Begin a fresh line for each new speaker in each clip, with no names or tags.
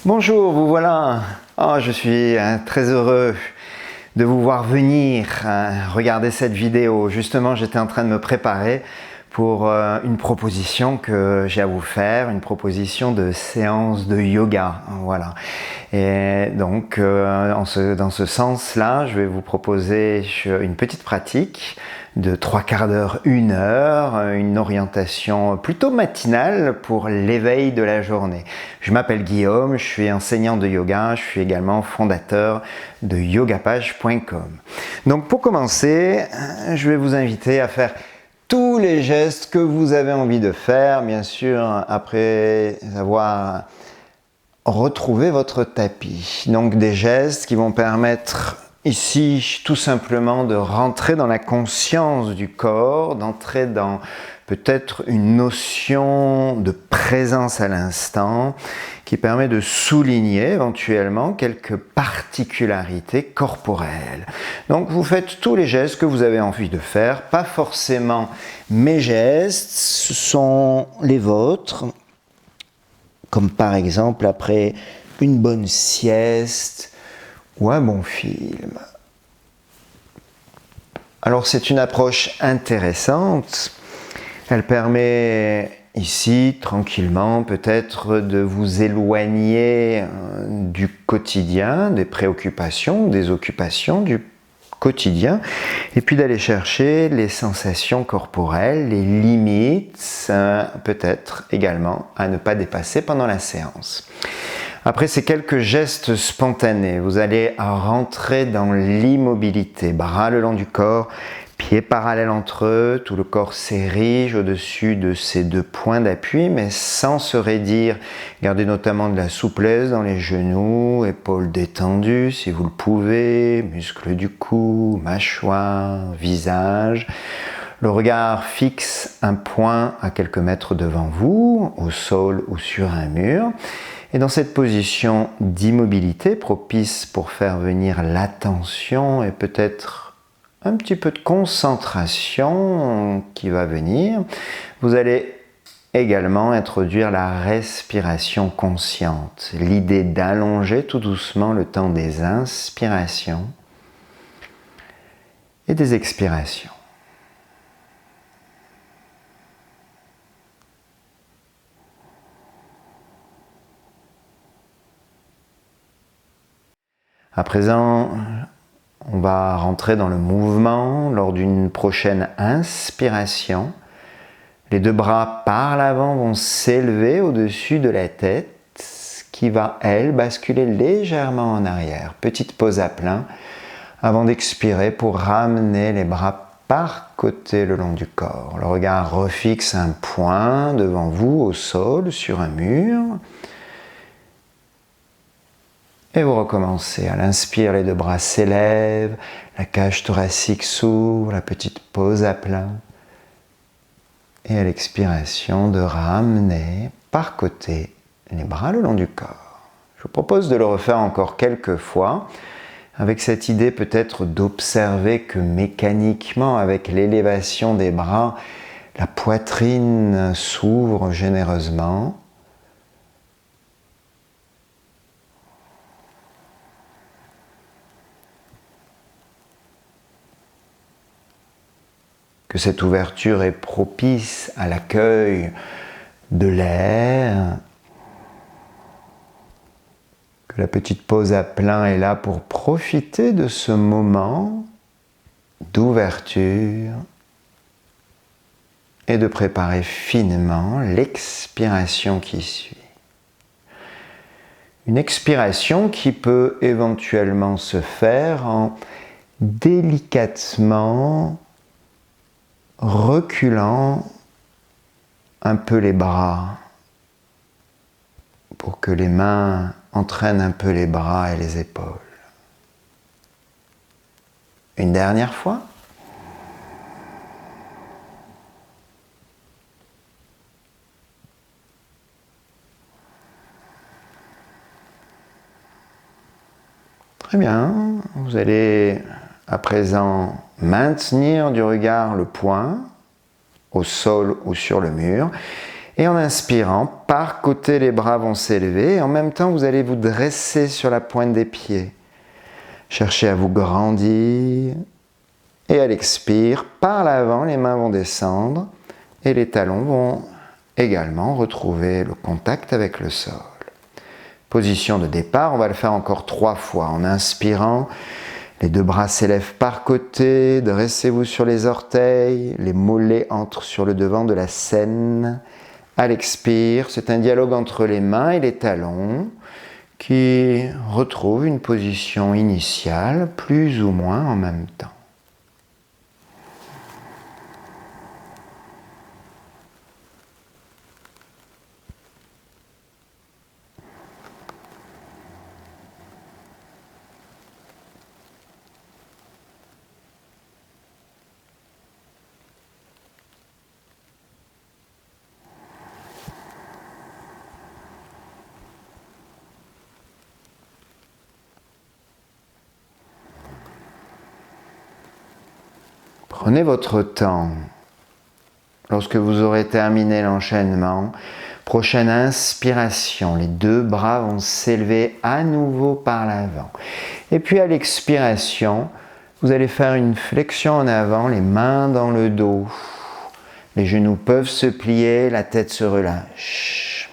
Bonjour, vous voilà. Oh, je suis très heureux de vous voir venir regarder cette vidéo. Justement, j'étais en train de me préparer pour une proposition que j'ai à vous faire, une proposition de séance de yoga. Voilà. Et donc, dans ce sens-là, je vais vous proposer une petite pratique de 3/4 d'heure, 1 heure, une orientation plutôt matinale pour l'éveil de la journée. Je m'appelle Guillaume, je suis enseignant de yoga, je suis également fondateur de yogapage.com. Donc pour commencer, je vais vous inviter à faire tous les gestes que vous avez envie de faire, bien sûr, après avoir retrouvé votre tapis. Donc des gestes qui vont permettre ici tout simplement de rentrer dans la conscience du corps, d'entrer dans peut-être une notion de présence à l'instant qui permet de souligner éventuellement quelques particularités corporelles. Donc vous faites tous les gestes que vous avez envie de faire, pas forcément mes gestes, ce sont les vôtres, comme par exemple après une bonne sieste ou un bon film. Alors c'est une approche intéressante, elle permet ici tranquillement peut-être de vous éloigner du quotidien, des préoccupations, des occupations du quotidien, et puis d'aller chercher les sensations corporelles, les limites, peut-être également à ne pas dépasser pendant la séance. Après ces quelques gestes spontanés, vous allez rentrer dans l'immobilité, bras le long du corps, pieds parallèles entre eux, tout le corps s'érige au-dessus de ces deux points d'appui, mais sans se raidir. Gardez notamment de la souplesse dans les genoux, épaules détendues si vous le pouvez, muscles du cou, mâchoire, visage. Le regard fixe un point à quelques mètres devant vous, au sol ou sur un mur. Et dans cette position d'immobilité propice pour faire venir l'attention et peut-être un petit peu de concentration qui va venir, vous allez également introduire la respiration consciente, l'idée d'allonger tout doucement le temps des inspirations et des expirations. À présent, on va rentrer dans le mouvement lors d'une prochaine inspiration. Les deux bras par l'avant vont s'élever au-dessus de la tête qui va, elle, basculer légèrement en arrière. Petite pause à plein avant d'expirer pour ramener les bras par côté le long du corps. Le regard refixe un point devant vous au sol, sur un mur. Et vous recommencez. À l'inspire, les deux bras s'élèvent, la cage thoracique s'ouvre, la petite pause à plat. Et à l'expiration, de ramener par côté les bras le long du corps. Je vous propose de le refaire encore quelques fois, avec cette idée peut-être d'observer que mécaniquement, avec l'élévation des bras, la poitrine s'ouvre généreusement. Que cette ouverture est propice à l'accueil de l'air, que la petite pause à plein est là pour profiter de ce moment d'ouverture et de préparer finement l'expiration qui suit. Une expiration qui peut éventuellement se faire en délicatement reculant un peu les bras pour que les mains entraînent un peu les bras et les épaules. Une dernière fois. Très bien, vous allez à présent maintenir du regard le point au sol ou sur le mur Et en inspirant, par côté, les bras vont s'élever. Et en même temps, vous allez vous dresser sur la pointe des pieds. Cherchez à vous grandir. Et à l'expire, par l'avant, les mains vont descendre. Et les talons vont également retrouver le contact avec le sol. Position de départ, on va le faire encore 3 fois. En inspirant, les 2 bras s'élèvent par côté, dressez-vous sur les orteils, les mollets entrent sur le devant de la scène. À l'expire, c'est un dialogue entre les mains et les talons qui retrouve une position initiale, plus ou moins en même temps. Prenez votre temps. Lorsque vous aurez terminé l'enchaînement, prochaine inspiration, les 2 bras vont s'élever à nouveau par l'avant. Et puis à l'expiration, vous allez faire une flexion en avant, les mains dans le dos. Les genoux peuvent se plier, la tête se relâche.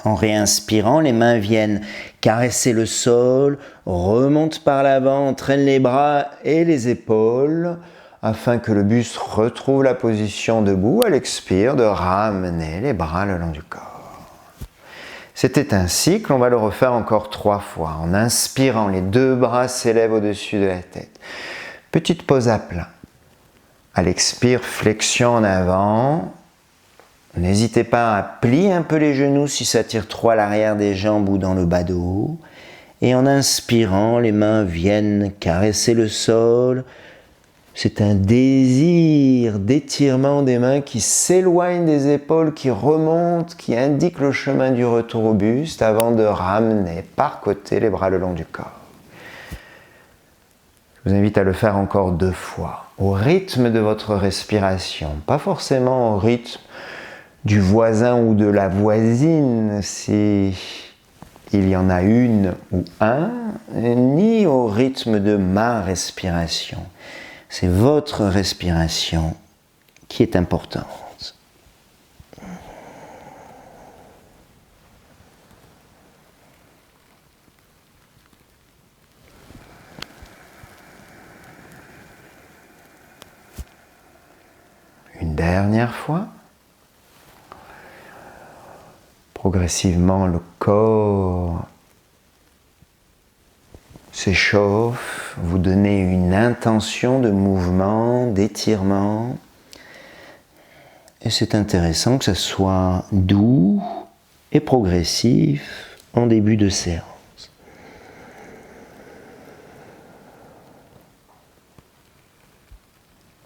En réinspirant, les mains viennent caresser le sol, remontent par l'avant, entraînent les bras et les épaules afin que le buste retrouve la position debout. À l'expire, de ramener les bras le long du corps. C'était un cycle, on va le refaire encore 3 fois. En inspirant, les 2 bras s'élèvent au-dessus de la tête. Petite pause à plat. À l'expire, flexion en avant. N'hésitez pas à plier un peu les genoux si ça tire trop à l'arrière des jambes ou dans le bas dos. Et en inspirant, les mains viennent caresser le sol. C'est un désir d'étirement des mains qui s'éloigne des épaules, qui remonte, qui indique le chemin du retour au buste avant de ramener par côté les bras le long du corps. Je vous invite à le faire encore 2 fois, au rythme de votre respiration, pas forcément au rythme du voisin ou de la voisine, si il y en a une ou un, ni au rythme de ma respiration. C'est votre respiration qui est importante. Une dernière fois. Progressivement, le corps s'échauffe, vous donnez une intention de mouvement, d'étirement. Et c'est intéressant que ça soit doux et progressif en début de séance.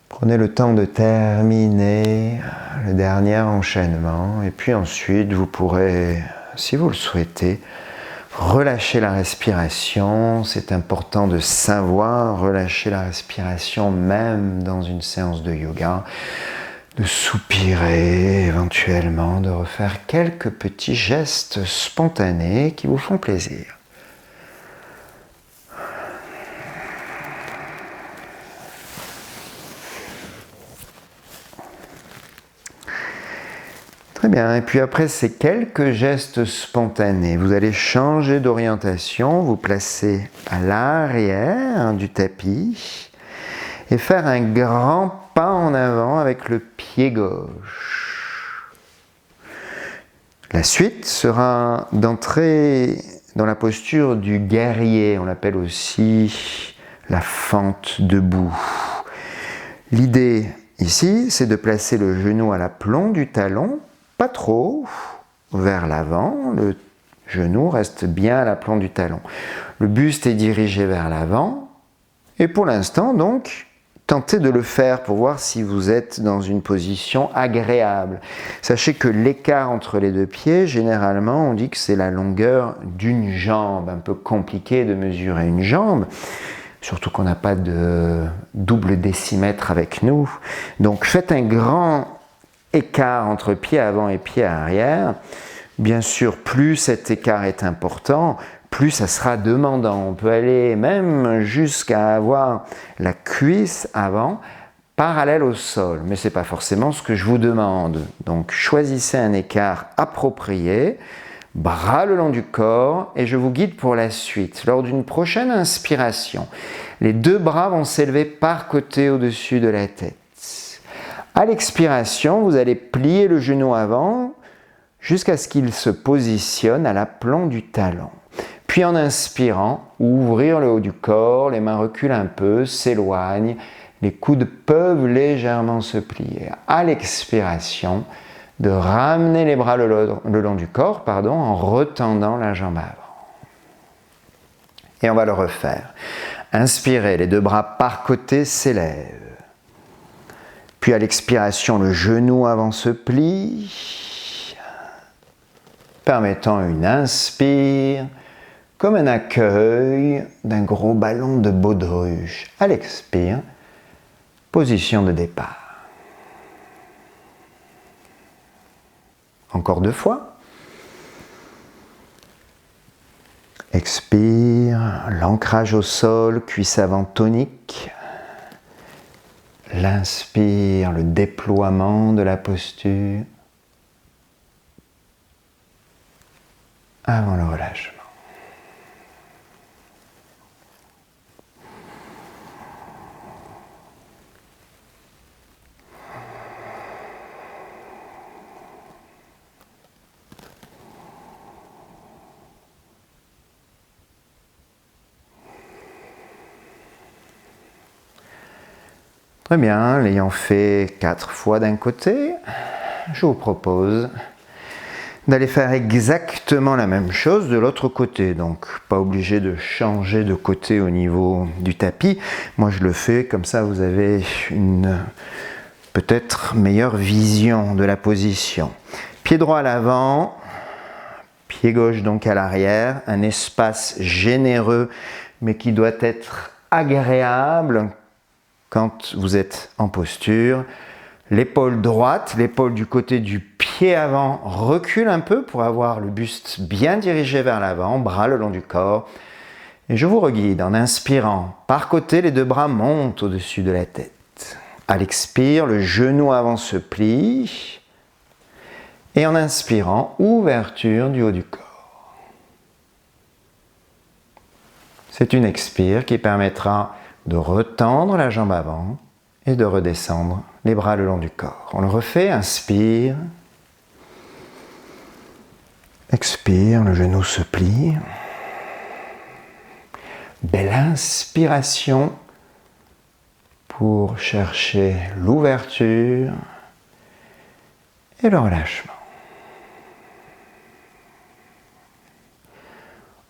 Prenez le temps de terminer le dernier enchaînement et puis ensuite vous pourrez, si vous le souhaitez, relâcher la respiration. C'est important de savoir relâcher la respiration même dans une séance de yoga, de soupirer éventuellement, de refaire quelques petits gestes spontanés qui vous font plaisir. Très bien, et puis après ces quelques gestes spontanés, vous allez changer d'orientation, vous placer à l'arrière du tapis et faire un grand pas en avant avec le pied gauche. La suite sera d'entrer dans la posture du guerrier, on l'appelle aussi la fente debout. L'idée ici, c'est de placer le genou à l'aplomb du talon, pas trop vers l'avant, le genou reste bien à l'aplomb du talon. Le buste est dirigé vers l'avant et pour l'instant donc, tentez de le faire pour voir si vous êtes dans une position agréable. Sachez que l'écart entre les 2 pieds, généralement on dit que c'est la longueur d'une jambe, un peu compliqué de mesurer une jambe. Surtout qu'on n'a pas de double décimètre avec nous. Donc faites un grand écart entre pied avant et pied arrière. Bien sûr, plus cet écart est important, plus ça sera demandant. On peut aller même jusqu'à avoir la cuisse avant parallèle au sol, mais ce n'est pas forcément ce que je vous demande. Donc choisissez un écart approprié, bras le long du corps, et je vous guide pour la suite. Lors d'une prochaine inspiration, les deux bras vont s'élever par côté au-dessus de la tête. À l'expiration, vous allez plier le genou avant jusqu'à ce qu'il se positionne à l'aplomb du talon. Puis en inspirant, ouvrir le haut du corps, les mains reculent un peu, s'éloignent, les coudes peuvent légèrement se plier. À l'expiration, de ramener les bras le long du corps, en retendant la jambe avant. Et on va le refaire. Inspirez, les deux bras par côté s'élèvent. Puis à l'expiration, le genou avant se plie, permettant une inspire, comme un accueil d'un gros ballon de baudruche. À l'expire, position de départ. Encore 2 fois. Expire, l'ancrage au sol, cuisse avant tonique. L'inspire, le déploiement de la posture. Avant le relâchement. Très bien, l'ayant fait 4 fois d'un côté, je vous propose d'aller faire exactement la même chose de l'autre côté. Donc, pas obligé de changer de côté au niveau du tapis. Moi, je le fais, comme ça vous avez une peut-être meilleure vision de la position. Pied droit à l'avant, pied gauche donc à l'arrière, un espace généreux mais qui doit être agréable quand vous êtes en posture. L'épaule droite, l'épaule du côté du pied avant recule un peu pour avoir le buste bien dirigé vers l'avant, bras le long du corps. Et je vous reguide en inspirant. Par côté, les deux bras montent au-dessus de la tête. À l'expire, le genou avant se plie. Et en inspirant, ouverture du haut du corps. C'est une expire qui permettra de retendre la jambe avant et de redescendre les bras le long du corps. On le refait, inspire. Expire, le genou se plie. Belle inspiration pour chercher l'ouverture et le relâchement.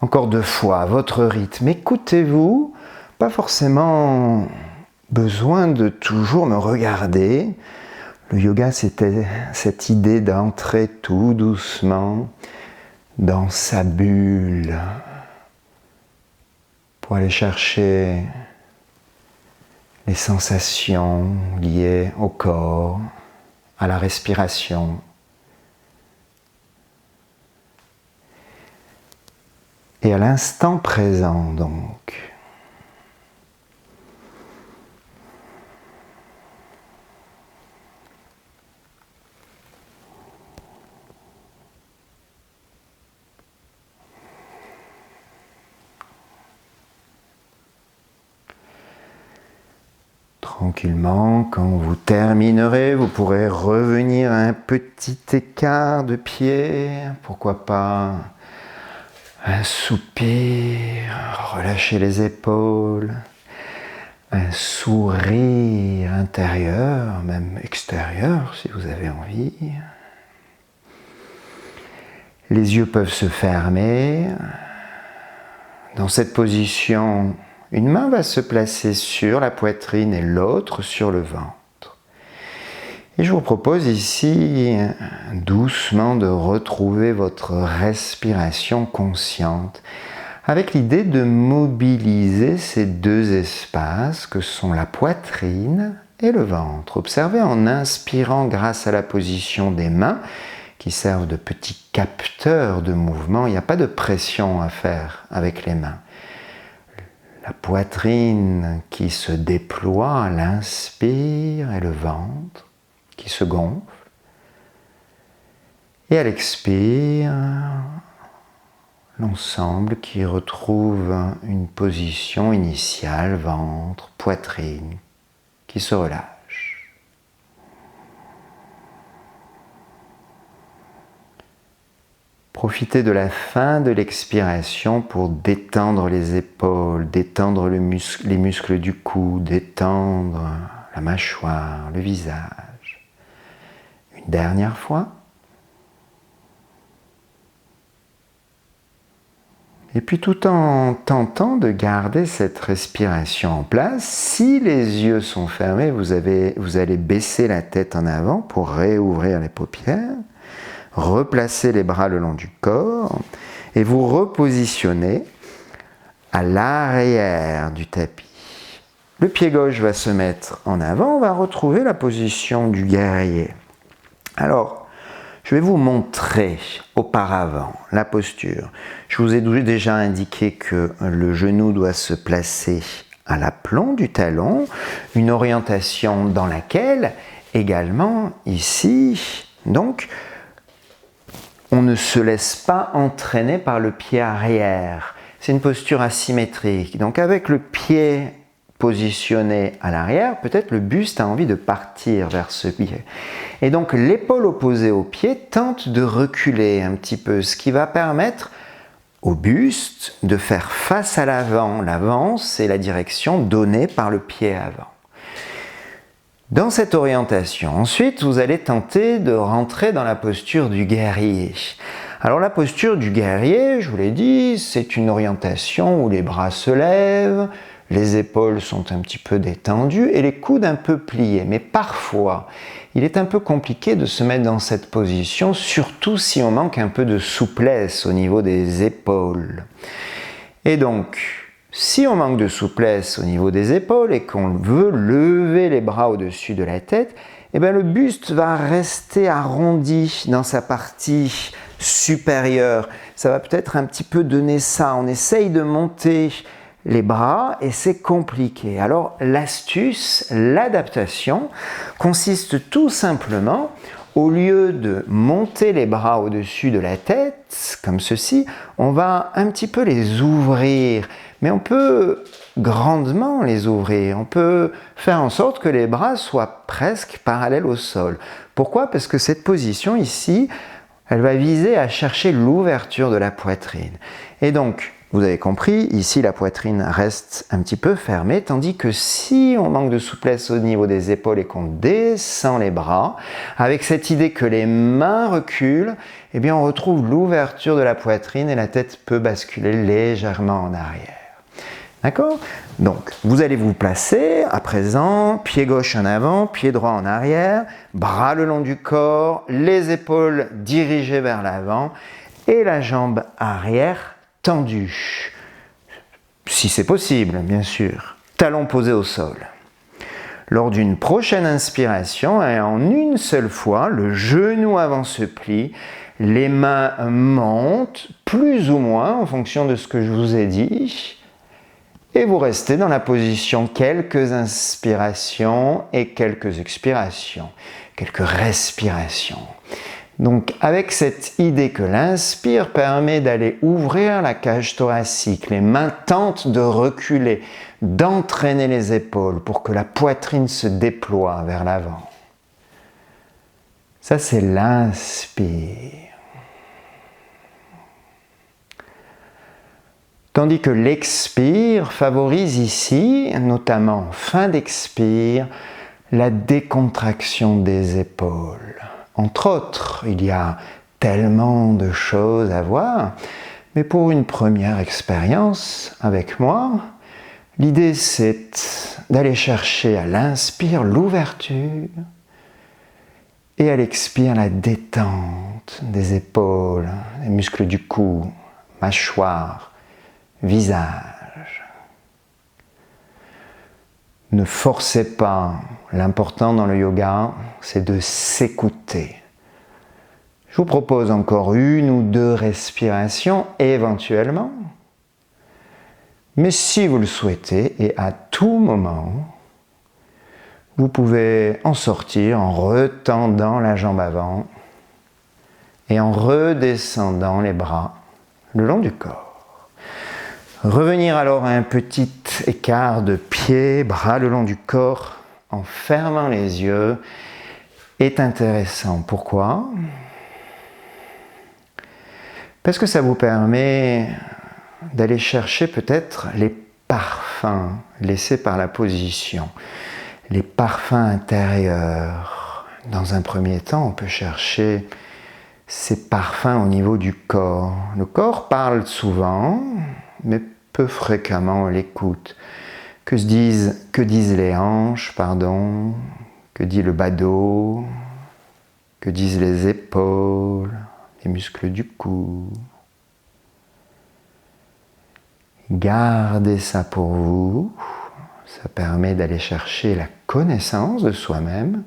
Encore 2 fois, à votre rythme. Écoutez-vous, pas forcément besoin de toujours me regarder. Le yoga, c'était cette idée d'entrer tout doucement dans sa bulle pour aller chercher les sensations liées au corps, à la respiration. Et à l'instant présent, donc. Tranquillement, quand vous terminerez, vous pourrez revenir à un petit écart de pied, pourquoi pas un soupir, relâcher les épaules, un sourire intérieur, même extérieur si vous avez envie. Les yeux peuvent se fermer. Dans cette position, une main va se placer sur la poitrine et l'autre sur le ventre. Et je vous propose ici doucement de retrouver votre respiration consciente avec l'idée de mobiliser ces 2 espaces que sont la poitrine et le ventre. Observez en inspirant grâce à la position des mains qui servent de petits capteurs de mouvement. Il n'y a pas de pression à faire avec les mains. La poitrine qui se déploie à l'inspire et le ventre qui se gonfle. Et à l'expire, l'ensemble qui retrouve une position initiale, ventre, poitrine, qui se relâche. Profitez de la fin de l'expiration pour détendre les épaules, détendre les muscles du cou, détendre la mâchoire, le visage. Une dernière fois. Et puis tout en tentant de garder cette respiration en place, si les yeux sont fermés, vous allez baisser la tête en avant pour réouvrir les paupières, replacer les bras le long du corps et vous repositionner à l'arrière du tapis. Le pied gauche va se mettre en avant, on va retrouver la position du guerrier. Alors, je vais vous montrer auparavant la posture. Je vous ai déjà indiqué que le genou doit se placer à l'aplomb du talon, une orientation dans laquelle également ici, donc, on ne se laisse pas entraîner par le pied arrière. C'est une posture asymétrique. Donc avec le pied positionné à l'arrière, peut-être le buste a envie de partir vers ce pied. Et donc l'épaule opposée au pied tente de reculer un petit peu, ce qui va permettre au buste de faire face à l'avant. L'avant, c'est la direction donnée par le pied avant. Dans cette orientation, ensuite, vous allez tenter de rentrer dans la posture du guerrier. Alors la posture du guerrier, je vous l'ai dit, c'est une orientation où les bras se lèvent, les épaules sont un petit peu détendues et les coudes un peu pliés. Mais parfois, il est un peu compliqué de se mettre dans cette position, surtout si on manque un peu de souplesse au niveau des épaules. Et donc, si on manque de souplesse au niveau des épaules et qu'on veut lever les bras au-dessus de la tête, eh bien le buste va rester arrondi dans sa partie supérieure. Ça va peut-être un petit peu donner ça. On essaye de monter les bras et c'est compliqué. Alors l'astuce, l'adaptation consiste tout simplement, au lieu de monter les bras au-dessus de la tête, comme ceci, on va un petit peu les ouvrir. Mais on peut grandement les ouvrir. On peut faire en sorte que les bras soient presque parallèles au sol. Pourquoi? Parce que cette position ici, elle va viser à chercher l'ouverture de la poitrine. Et donc, vous avez compris, ici la poitrine reste un petit peu fermée, tandis que si on manque de souplesse au niveau des épaules et qu'on descend les bras, avec cette idée que les mains reculent, eh bien on retrouve l'ouverture de la poitrine et la tête peut basculer légèrement en arrière. D'accord? Donc, vous allez vous placer à présent, pied gauche en avant, pied droit en arrière, bras le long du corps, les épaules dirigées vers l'avant et la jambe arrière tendue. Si c'est possible, bien sûr. Talons posés au sol. Lors d'une prochaine inspiration, et en une seule fois, le genou avant se plie, les mains montent, plus ou moins, en fonction de ce que je vous ai dit. Et vous restez dans la position quelques inspirations et quelques expirations, quelques respirations. Donc avec cette idée que l'inspire permet d'aller ouvrir la cage thoracique, les mains tentent de reculer, d'entraîner les épaules pour que la poitrine se déploie vers l'avant. Ça c'est l'inspire. Tandis que l'expire favorise ici, notamment en fin d'expire, la décontraction des épaules. Entre autres, il y a tellement de choses à voir, mais pour une première expérience avec moi, l'idée c'est d'aller chercher à l'inspire l'ouverture et à l'expire la détente des épaules, des muscles du cou, mâchoire, visage. Ne forcez pas. L'important dans le yoga, c'est de s'écouter. Je vous propose encore 1 ou 2 respirations éventuellement. Mais si vous le souhaitez, et à tout moment, vous pouvez en sortir en retendant la jambe avant et en redescendant les bras le long du corps. Revenir alors à un petit écart de pied, bras le long du corps, en fermant les yeux, est intéressant. Pourquoi ? Parce que ça vous permet d'aller chercher peut-être les parfums laissés par la position, les parfums intérieurs. Dans un premier temps, on peut chercher ces parfums au niveau du corps. Le corps parle souvent, mais peu fréquemment on l'écoute. Que disent les hanches, que dit le bas dos, que disent les épaules, les muscles du cou. Gardez ça pour vous, ça permet d'aller chercher la connaissance de soi-même.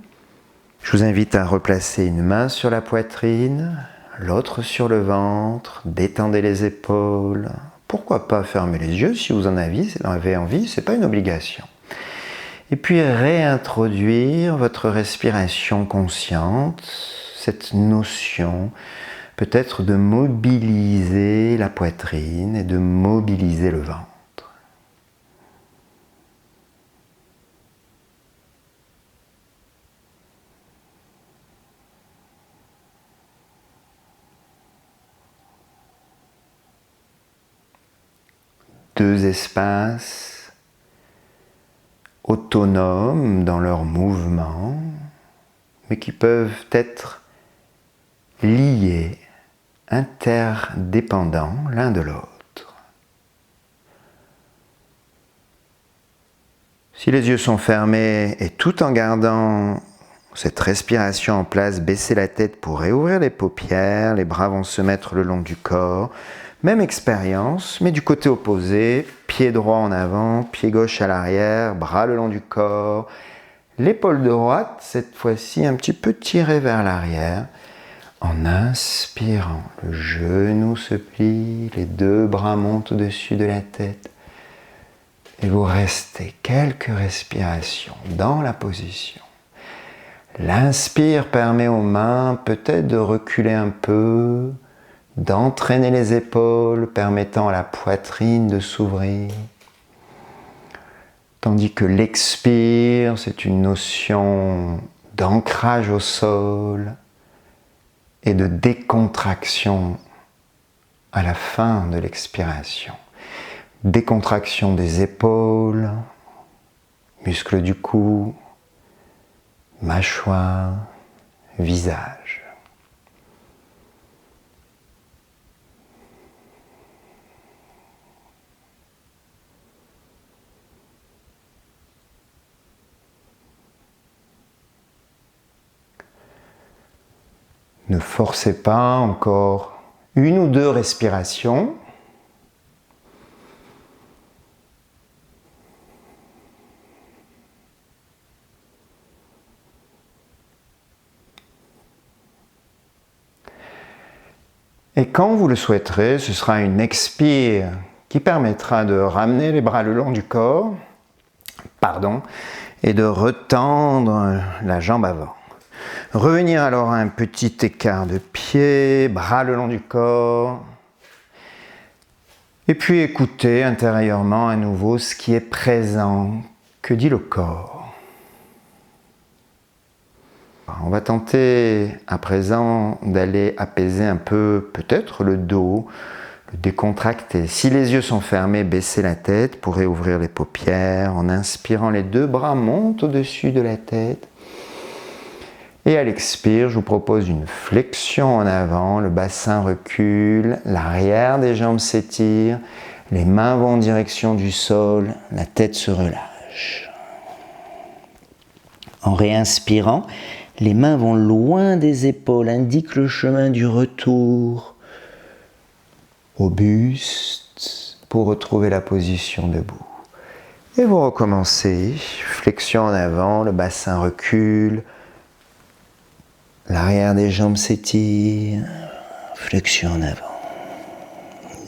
Je vous invite à replacer une main sur la poitrine, l'autre sur le ventre, détendez les épaules. Pourquoi pas fermer les yeux si vous en avez envie, ce n'est pas une obligation. Et puis réintroduire votre respiration consciente, cette notion peut-être de mobiliser la poitrine et de mobiliser le ventre. Deux espaces autonomes dans leur mouvement, mais qui peuvent être liés, interdépendants l'un de l'autre. Si les yeux sont fermés et tout en gardant cette respiration en place, baissez la tête pour réouvrir les paupières, les bras vont se mettre le long du corps. Même expérience, mais du côté opposé, pied droit en avant, pied gauche à l'arrière, bras le long du corps, l'épaule droite, cette fois-ci un petit peu tirée vers l'arrière. En inspirant, le genou se plie, les 2 bras montent au-dessus de la tête. Et vous restez quelques respirations dans la position. L'inspire permet aux mains peut-être de reculer un peu, d'entraîner les épaules, permettant à la poitrine de s'ouvrir. Tandis que l'expire, c'est une notion d'ancrage au sol et de décontraction à la fin de l'expiration. Décontraction des épaules, muscles du cou, mâchoire, visage. Ne forcez pas, encore 1 ou 2 respirations. Et quand vous le souhaiterez, ce sera une expire qui permettra de ramener les bras le long du corps, et de retendre la jambe avant. Revenir alors à un petit écart de pied, bras le long du corps. Et puis écoutez intérieurement à nouveau ce qui est présent. Que dit le corps ? On va tenter à présent d'aller apaiser un peu peut-être le dos, le décontracter. Si les yeux sont fermés, baissez la tête pour réouvrir les paupières. En inspirant, les 2 bras montent au-dessus de la tête. Et à l'expire, je vous propose une flexion en avant, le bassin recule, l'arrière des jambes s'étire, les mains vont en direction du sol, la tête se relâche. En réinspirant, les mains vont loin des épaules, indiquent le chemin du retour au buste pour retrouver la position debout. Et vous recommencez, flexion en avant, le bassin recule, l'arrière des jambes s'étire, flexion en avant.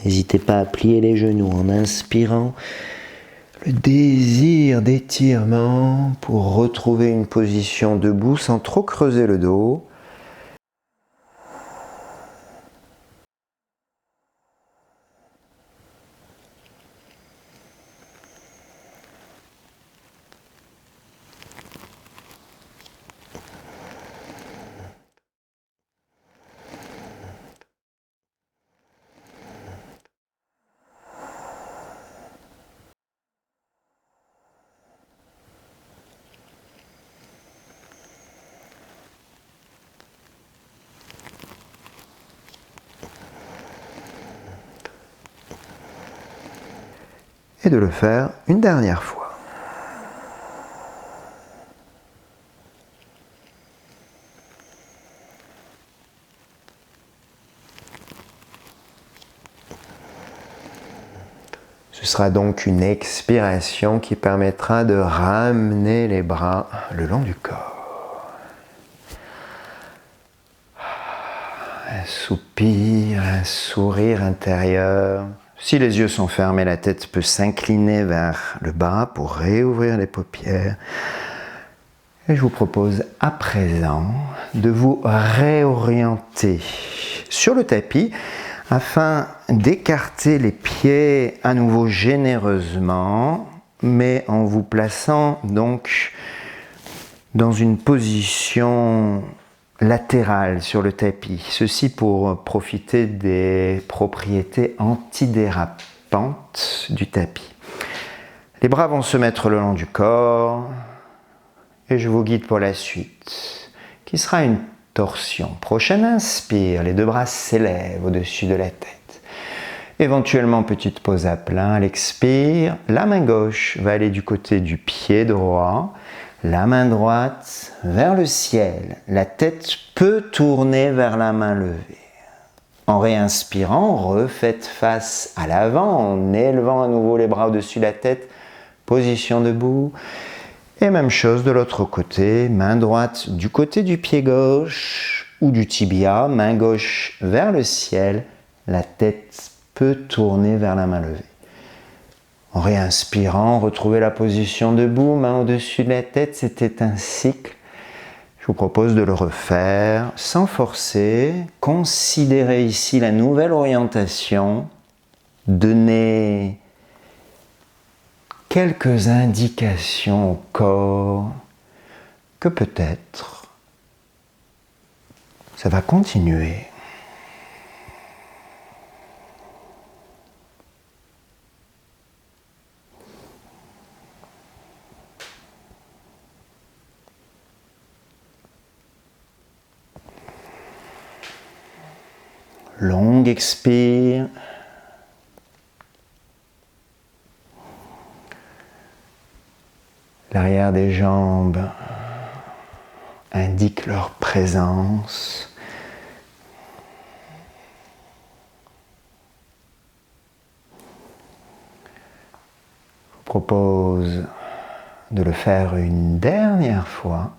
N'hésitez pas à plier les genoux en inspirant, le désir d'étirement pour retrouver une position debout sans trop creuser le dos. Et de le faire une dernière fois. Ce sera donc une expiration qui permettra de ramener les bras le long du corps. Un soupir, un sourire intérieur. Si les yeux sont fermés, la tête peut s'incliner vers le bas pour réouvrir les paupières. Et je vous propose à présent de vous réorienter sur le tapis afin d'écarter les pieds à nouveau généreusement, mais en vous plaçant donc dans une position latérale sur le tapis. Ceci pour profiter des propriétés antidérapantes du tapis. Les bras vont se mettre le long du corps et je vous guide pour la suite, qui sera une torsion. Prochaine inspire, les deux bras s'élèvent au-dessus de la tête. Éventuellement, petite pause à plat. À l'expire, la main gauche va aller du côté du pied droit, la main droite vers le ciel. La tête peut tourner vers la main levée. En réinspirant, refaites face à l'avant en élevant à nouveau les bras au-dessus de la tête. Position debout. Et même chose de l'autre côté, main droite du côté du pied gauche ou du tibia, main gauche vers le ciel, la tête peut tourner vers la main levée. En réinspirant, retrouvez la position debout, main au-dessus de la tête, c'était un cycle. Je vous propose de le refaire sans forcer. Considérez ici la nouvelle orientation, donnez quelques indications au corps que peut-être ça va continuer. Longue expire. L'arrière des jambes indique leur présence. Je vous propose de le faire une dernière fois.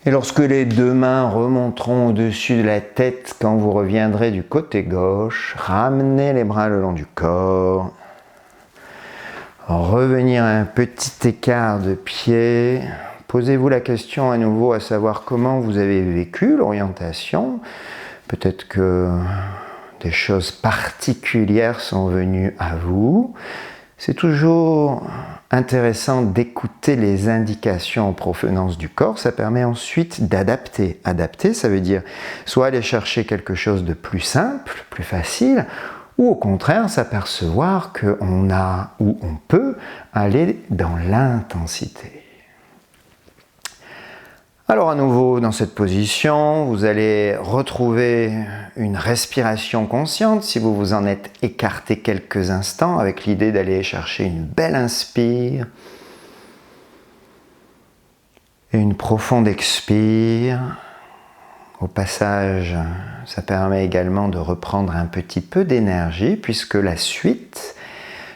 Et lorsque les deux mains remonteront au-dessus de la tête, quand vous reviendrez du côté gauche, ramenez les bras le long du corps. Revenir à un petit écart de pied. Posez-vous la question à nouveau à savoir comment vous avez vécu l'orientation. Peut-être que des choses particulières sont venues à vous. C'est toujours intéressant d'écouter les indications en provenance du corps. Ça permet ensuite d'adapter. Adapter, ça veut dire soit aller chercher quelque chose de plus simple, plus facile, ou au contraire s'apercevoir qu'on a ou on peut aller dans l'intensité. Alors à nouveau, dans cette position, vous allez retrouver une respiration consciente si vous vous en êtes écarté quelques instants avec l'idée d'aller chercher une belle inspire et une profonde expire. Au passage, ça permet également de reprendre un petit peu d'énergie puisque la suite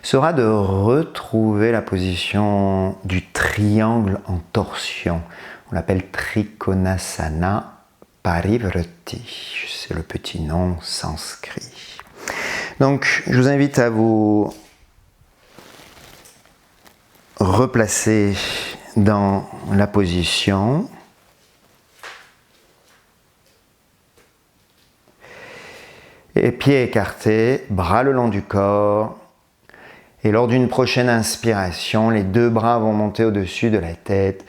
sera de retrouver la position du triangle en torsion. On l'appelle Trikonasana Parivrtti. C'est le petit nom sanskrit. Donc, je vous invite à vous replacer dans la position. Et pieds écartés, bras le long du corps. Et lors d'une prochaine inspiration, les deux bras vont monter au-dessus de la tête.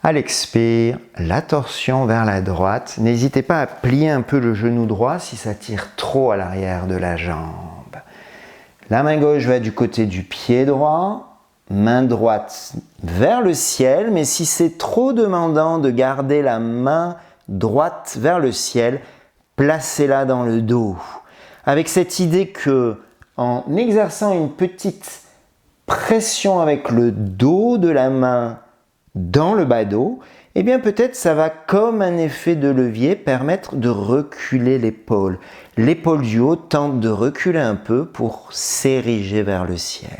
À l'expire, la torsion vers la droite. N'hésitez pas à plier un peu le genou droit si ça tire trop à l'arrière de la jambe. La main gauche va du côté du pied droit. Main droite vers le ciel. Mais si c'est trop demandant de garder la main droite vers le ciel, placez-la dans le dos. Avec cette idée que, en exerçant une petite pression avec le dos de la main dans le bas dos, eh bien peut-être ça va, comme un effet de levier, permettre de reculer l'épaule. L'épaule du haut tente de reculer un peu pour s'ériger vers le ciel.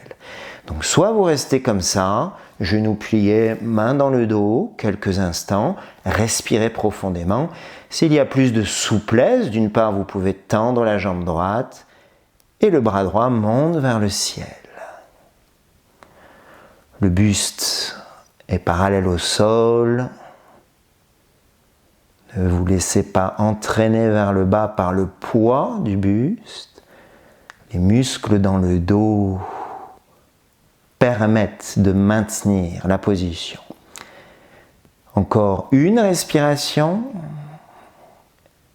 Donc soit vous restez comme ça, genoux pliés, main dans le dos, quelques instants, respirez profondément. S'il y a plus de souplesse, d'une part vous pouvez tendre la jambe droite et le bras droit monte vers le ciel. Le buste est parallèle au sol. Ne vous laissez pas entraîner vers le bas par le poids du buste. Les muscles dans le dos permettent de maintenir la position. Encore une respiration.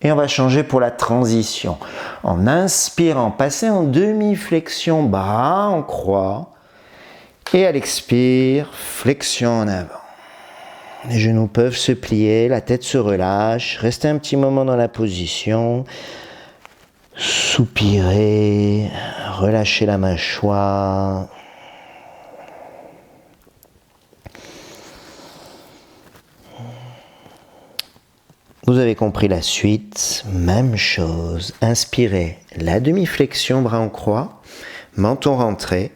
Et on va changer pour la transition. En inspirant, passez en demi-flexion, bras en croix. Et à l'expire, flexion en avant. Les genoux peuvent se plier, la tête se relâche. Restez un petit moment dans la position. Soupirez, relâchez la mâchoire. Vous avez compris la suite, même chose. Inspirez, la demi-flexion, bras en croix, menton rentré.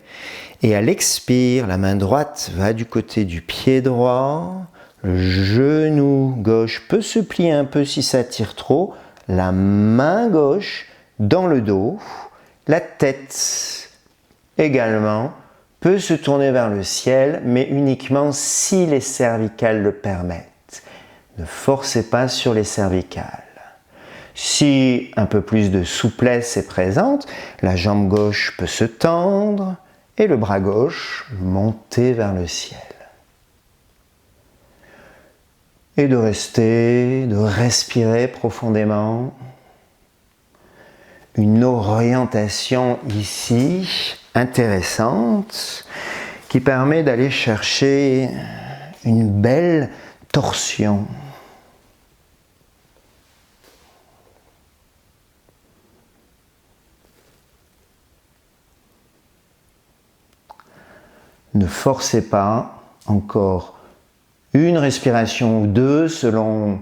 Et à l'expire, la main droite va du côté du pied droit. Le genou gauche peut se plier un peu si ça tire trop. La main gauche dans le dos. La tête également peut se tourner vers le ciel, mais uniquement si les cervicales le permettent. Ne forcez pas sur les cervicales. Si un peu plus de souplesse est présente, la jambe gauche peut se tendre et le bras gauche monter vers le ciel. Et de rester, de respirer profondément. Une orientation ici intéressante qui permet d'aller chercher une belle torsion. Ne forcez pas, encore une respiration ou deux selon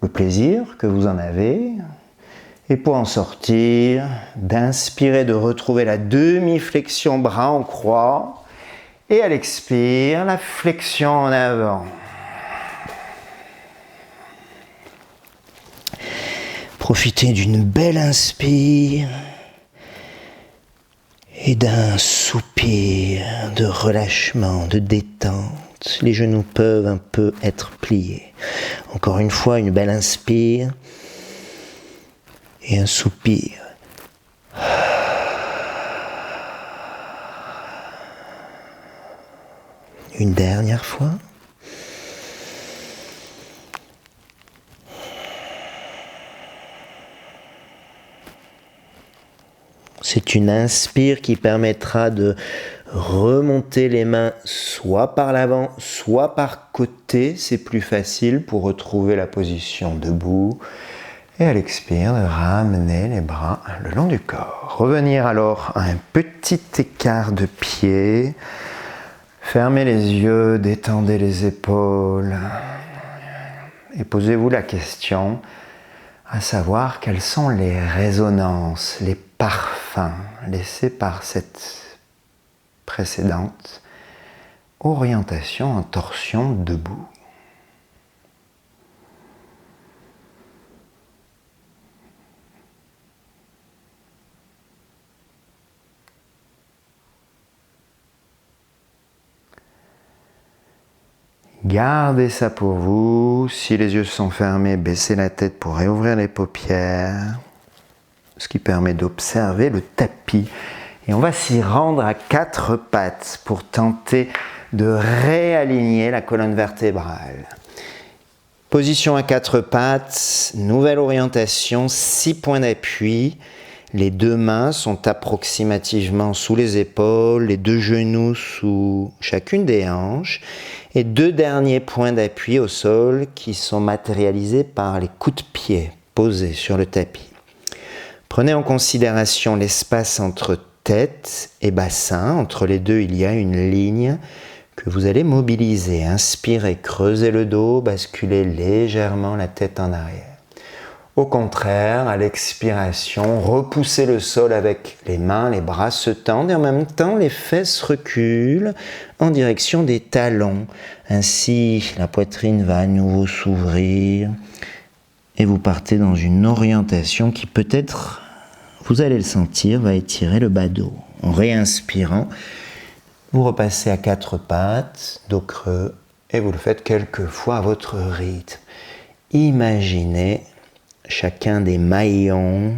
le plaisir que vous en avez. Et pour en sortir, d'inspirer, de retrouver la demi-flexion bras en croix. Et à l'expire, la flexion en avant. Profitez d'une belle inspire et d'un soupir de relâchement, de détente. Les genoux peuvent un peu être pliés. Encore une fois, une belle inspire et un soupir. Une dernière fois. C'est une inspire qui permettra de remontez les mains soit par l'avant, soit par côté. C'est plus facile pour retrouver la position debout. Et à l'expire, ramenez les bras le long du corps. Revenir alors à un petit écart de pied. Fermez les yeux, détendez les épaules. Et posez-vous la question, à savoir quelles sont les résonances, les parfums laissés par cette précédente orientation en torsion debout. Gardez ça pour vous. Si les yeux sont fermés, baissez la tête pour réouvrir les paupières, ce qui permet d'observer le tapis. Et on va s'y rendre à 4 pattes pour tenter de réaligner la colonne vertébrale. Position à 4 pattes, nouvelle orientation, 6 points d'appui. Les 2 mains sont approximativement sous les épaules, les 2 genoux sous chacune des hanches et 2 derniers points d'appui au sol qui sont matérialisés par les coups de pied posés sur le tapis. Prenez en considération l'espace entre tête et bassin. Entre les deux, il y a une ligne que vous allez mobiliser. Inspirez, creusez le dos, basculez légèrement la tête en arrière. Au contraire, à l'expiration, repoussez le sol avec les mains, les bras se tendent et en même temps les fesses reculent en direction des talons. Ainsi, la poitrine va à nouveau s'ouvrir et vous partez dans une orientation qui peut-être, vous allez le sentir, va étirer le bas dos. En réinspirant, vous repassez à 4 pattes, dos creux, et vous le faites quelques fois à votre rythme. Imaginez chacun des maillons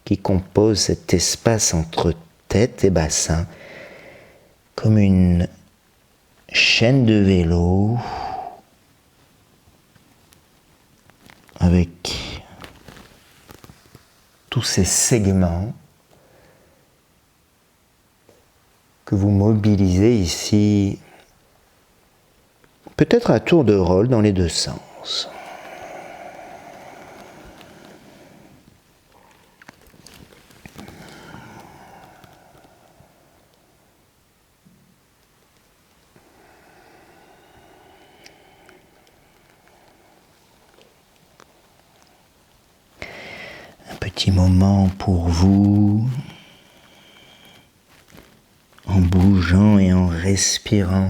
qui composent cet espace entre tête et bassin comme une chaîne de vélo avec tous ces segments que vous mobilisez ici, peut-être à tour de rôle dans les 2 sens. Petit moment pour vous, en bougeant et en respirant.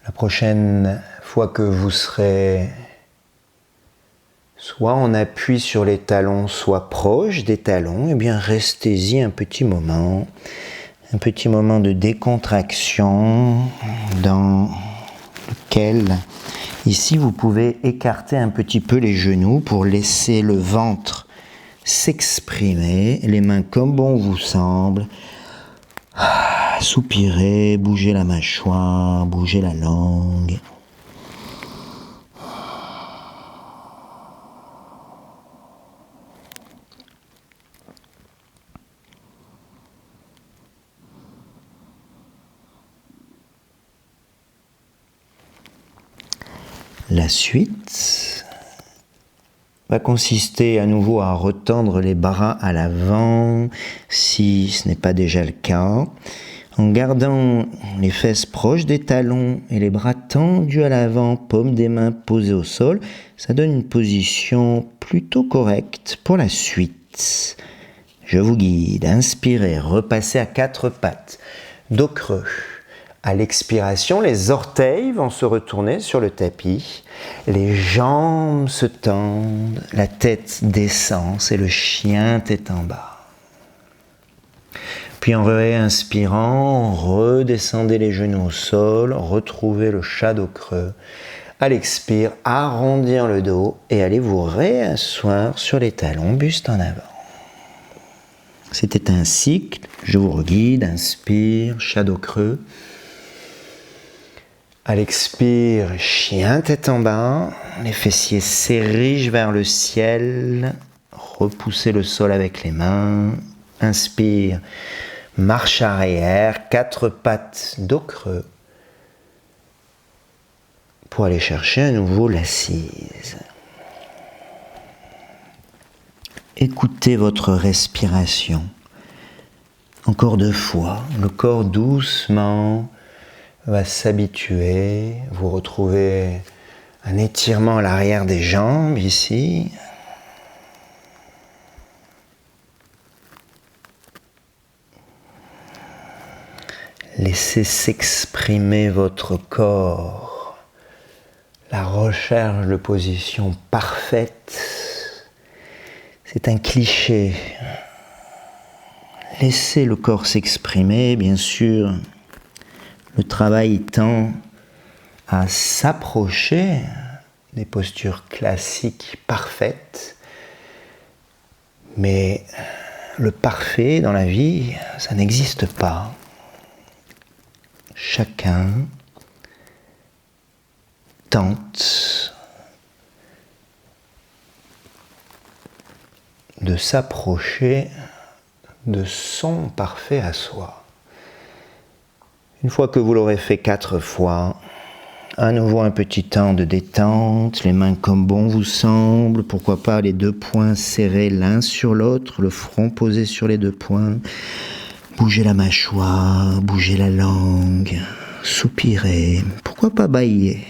La prochaine fois que vous serez soit en appui sur les talons, soit proche des talons, eh bien restez-y un petit moment de décontraction dans lequel ici, vous pouvez écarter un petit peu les genoux pour laisser le ventre s'exprimer, les mains comme bon vous semble. Soupirez, bougez la mâchoire, bougez la langue. La suite va consister à nouveau à retendre les bras à l'avant, si ce n'est pas déjà le cas, en gardant les fesses proches des talons et les bras tendus à l'avant, paumes des mains posées au sol. Ça donne une position plutôt correcte pour la suite. Je vous guide, inspirez, repassez à 4 pattes, dos creux. À l'expiration, les orteils vont se retourner sur le tapis, les jambes se tendent, la tête descend, c'est le chien tête en bas. Puis en réinspirant, redescendez les genoux au sol, retrouvez le chat dos creux. À l'expire, arrondir le dos et allez vous réasseoir sur les talons, buste en avant. C'était un cycle, je vous reguide, inspire, chat dos creux. À l'expire, chien tête en bas, les fessiers s'érigent vers le ciel, repoussez le sol avec les mains. Inspire, marche arrière, 4 pattes dos creux, pour aller chercher à nouveau l'assise. Écoutez votre respiration. Encore 2 fois, le corps doucement va s'habituer. Vous retrouvez un étirement à l'arrière des jambes ici. Laissez s'exprimer votre corps. La recherche de position parfaite, c'est un cliché. Laissez le corps s'exprimer, bien sûr. Le travail tend à s'approcher des postures classiques parfaites, mais le parfait dans la vie, ça n'existe pas. Chacun tente de s'approcher de son parfait à soi. Une fois que vous l'aurez fait 4 fois, à nouveau un petit temps de détente, les mains comme bon vous semble, pourquoi pas les 2 poings serrés l'un sur l'autre, le front posé sur les 2 poings. Bougez la mâchoire, bougez la langue, soupirez, pourquoi pas bâiller.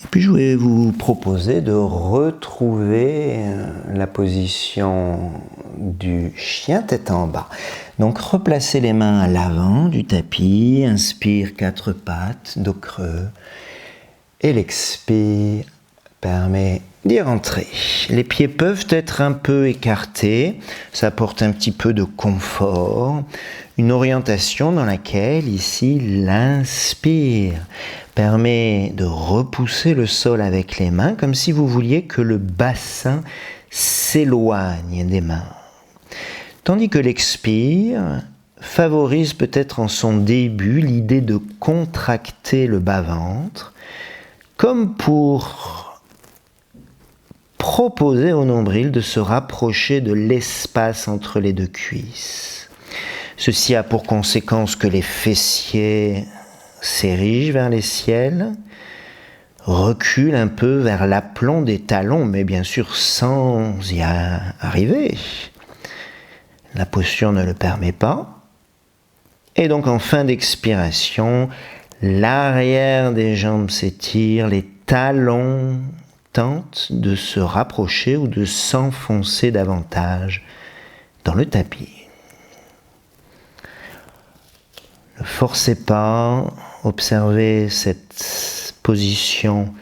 Et puis je vais vous proposer de retrouver la position du chien tête en bas. Donc replacez les mains à l'avant du tapis, inspire 4 pattes, dos creux, et l'expire permet d'y rentrer. Les pieds peuvent être un peu écartés, ça apporte un petit peu de confort, une orientation dans laquelle ici l'inspire permet de repousser le sol avec les mains comme si vous vouliez que le bassin s'éloigne des mains. Tandis que l'expire favorise peut-être en son début l'idée de contracter le bas-ventre comme pour proposer au nombril de se rapprocher de l'espace entre les 2 cuisses. Ceci a pour conséquence que les fessiers s'érigent vers les ciels, reculent un peu vers l'aplomb des talons, mais bien sûr sans y arriver. La posture ne le permet pas. Et donc en fin d'expiration, l'arrière des jambes s'étire, les talons tentent de se rapprocher ou de s'enfoncer davantage dans le tapis. Ne forcez pas, observez cette position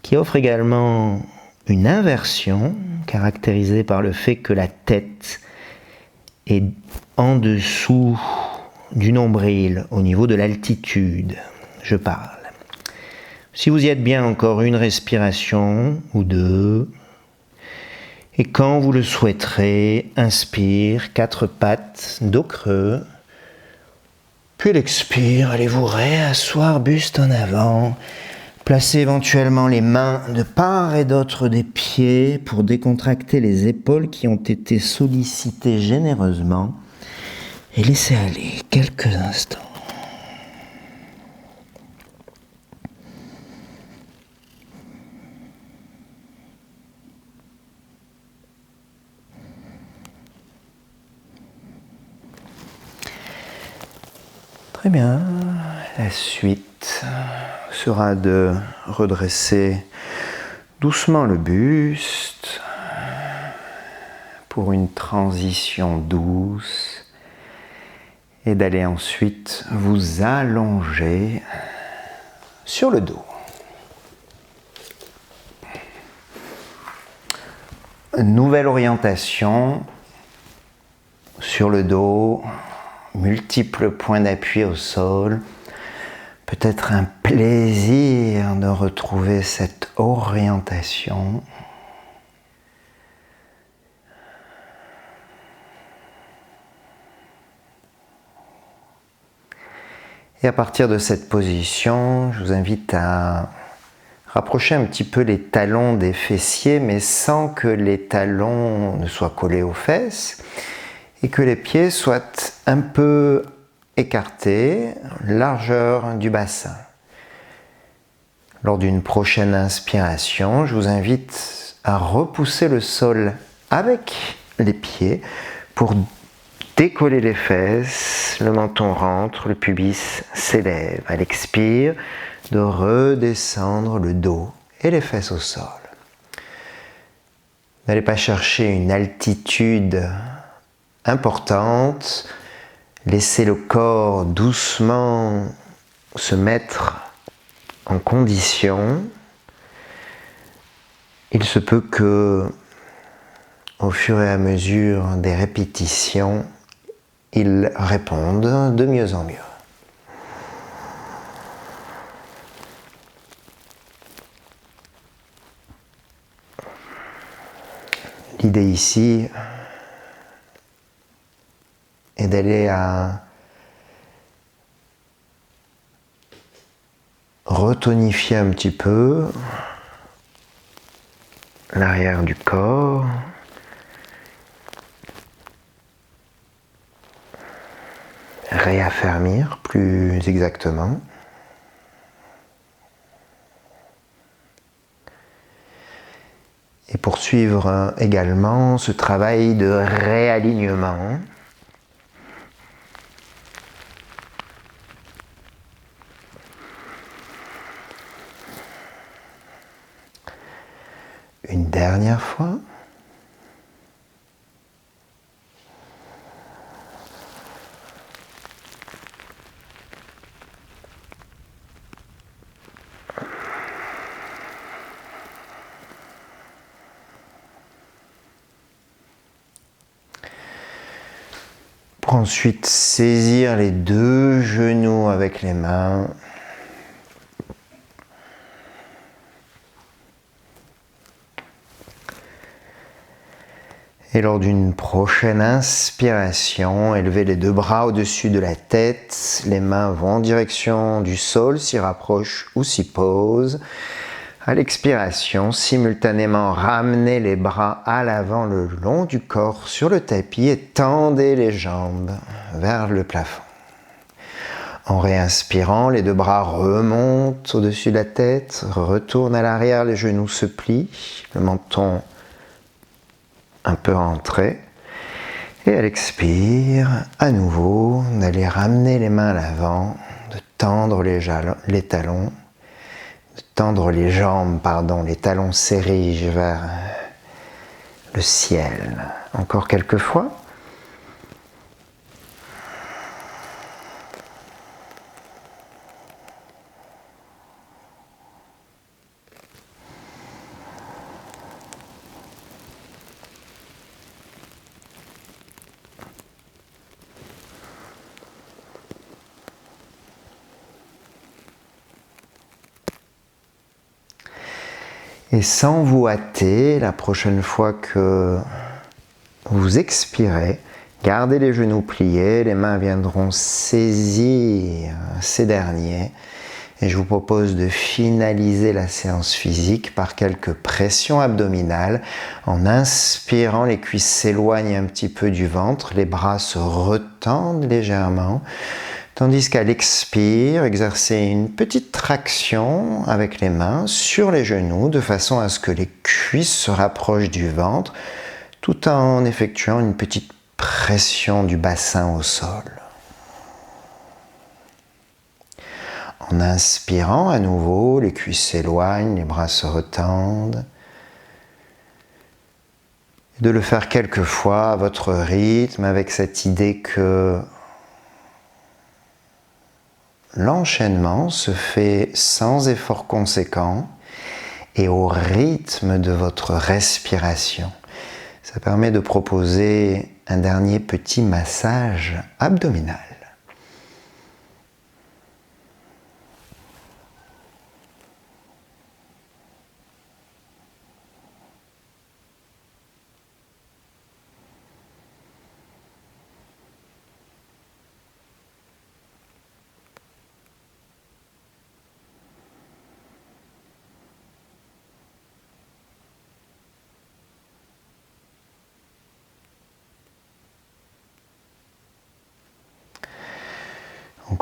qui offre également une inversion caractérisée par le fait que la tête est en dessous du nombril, au niveau de l'altitude, je parle. Si vous y êtes bien, encore une respiration ou 2. Et quand vous le souhaiterez, inspire, 4 pattes, dos creux. Puis l'expire, allez vous réasseoir, buste en avant. Placez éventuellement les mains de part et d'autre des pieds pour décontracter les épaules qui ont été sollicitées généreusement. Et laissez aller quelques instants. Très bien. La suite sera de redresser doucement le buste pour une transition douce et d'aller ensuite vous allonger sur le dos. Nouvelle orientation sur le dos, multiples points d'appui au sol. Peut-être un plaisir de retrouver cette orientation. Et à partir de cette position, je vous invite à rapprocher un petit peu les talons des fessiers, mais sans que les talons ne soient collés aux fesses et que les pieds soient un peu écartés, largeur du bassin. Lors d'une prochaine inspiration, je vous invite à repousser le sol avec les pieds pour décoller les fesses, le menton rentre, le pubis s'élève. À l'expire, de redescendre le dos et les fesses au sol. N'allez pas chercher une altitude importante. Laissez le corps doucement se mettre en condition. Il se peut que, au fur et à mesure des répétitions, il réponde de mieux en mieux. L'idée ici est d'aller à retonifier un petit peu l'arrière du corps, réaffermir plus exactement. Et poursuivre également ce travail de réalignement. Une dernière fois. Pour ensuite saisir les deux genoux avec les mains. Et lors d'une prochaine inspiration, élevez les deux bras au-dessus de la tête. Les mains vont en direction du sol, s'y rapprochent ou s'y posent. À l'expiration, simultanément, ramenez les bras à l'avant le long du corps sur le tapis et tendez les jambes vers le plafond. En réinspirant, les deux bras remontent au-dessus de la tête, retournent à l'arrière, les genoux se plient, le menton un peu rentré. Et à l'expire, à nouveau, d'aller ramener les mains à l'avant, de tendre les talons, de tendre les jambes, les talons s'érigent vers le ciel. Encore quelques fois. Et sans vous hâter, la prochaine fois que vous expirez, gardez les genoux pliés, les mains viendront saisir ces derniers. Et je vous propose de finaliser la séance physique par quelques pressions abdominales. En inspirant, les cuisses s'éloignent un petit peu du ventre, les bras se retendent légèrement. Tandis qu'à l'expire, exercez une petite traction avec les mains sur les genoux de façon à ce que les cuisses se rapprochent du ventre tout en effectuant une petite pression du bassin au sol. En inspirant à nouveau, les cuisses s'éloignent, les bras se retendent. De le faire quelques fois à votre rythme avec cette idée que l'enchaînement se fait sans effort conséquent et au rythme de votre respiration. Ça permet de proposer un dernier petit massage abdominal.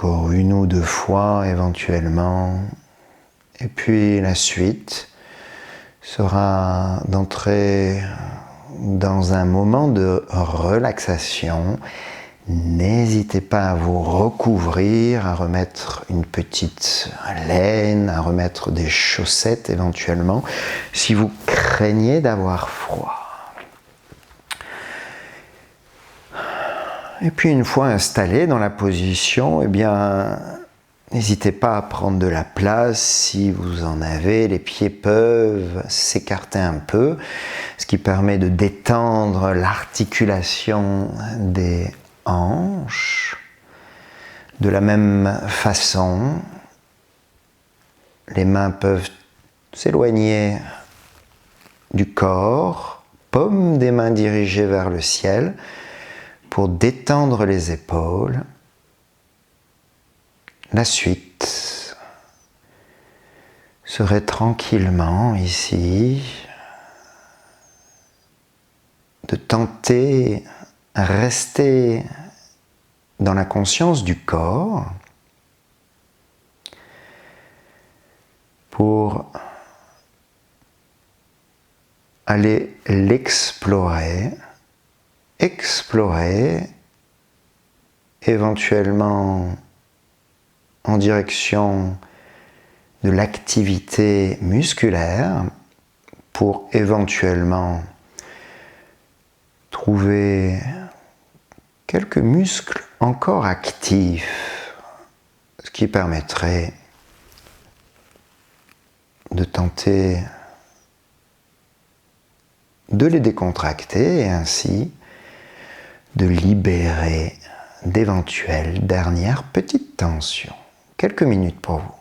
encore une ou deux fois éventuellement. Et puis la suite sera d'entrer dans un moment de relaxation. N'hésitez pas à vous recouvrir, à remettre une petite laine, à remettre des chaussettes éventuellement, si vous craignez d'avoir froid. Et puis une fois installé dans la position, eh bien, n'hésitez pas à prendre de la place si vous en avez. Les pieds peuvent s'écarter un peu, ce qui permet de détendre l'articulation des hanches. De la même façon, les mains peuvent s'éloigner du corps, paume des mains dirigées vers le ciel, pour détendre les épaules. La suite serait tranquillement ici de tenter à rester dans la conscience du corps pour aller l'explorer, explorer éventuellement en direction de l'activité musculaire pour éventuellement trouver quelques muscles encore actifs, ce qui permettrait de tenter de les décontracter et ainsi de libérer d'éventuelles dernières petites tensions. Quelques minutes pour vous.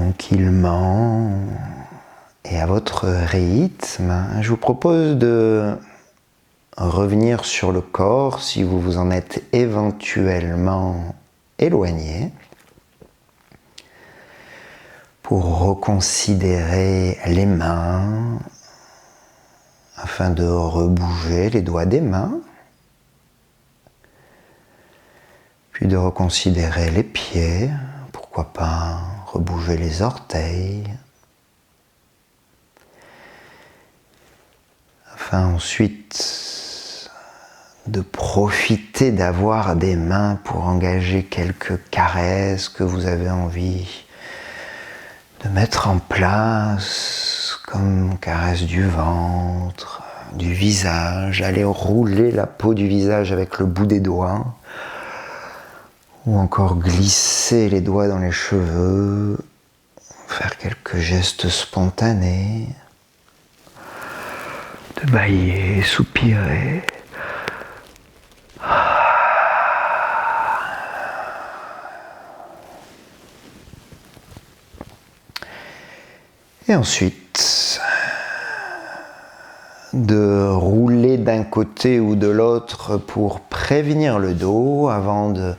tranquillement et à votre rythme, je vous propose de revenir sur le corps si vous vous en êtes éventuellement éloigné, pour reconsidérer les mains afin de rebouger les doigts des mains, puis de reconsidérer les pieds, pourquoi pas rebouger les orteils, afin ensuite de profiter d'avoir des mains pour engager quelques caresses que vous avez envie de mettre en place, comme caresse du ventre, du visage, aller rouler la peau du visage avec le bout des doigts, ou encore glisser les doigts dans les cheveux, faire quelques gestes spontanés, de bâiller, soupirer. Et ensuite, de rouler d'un côté ou de l'autre pour prévenir le dos avant de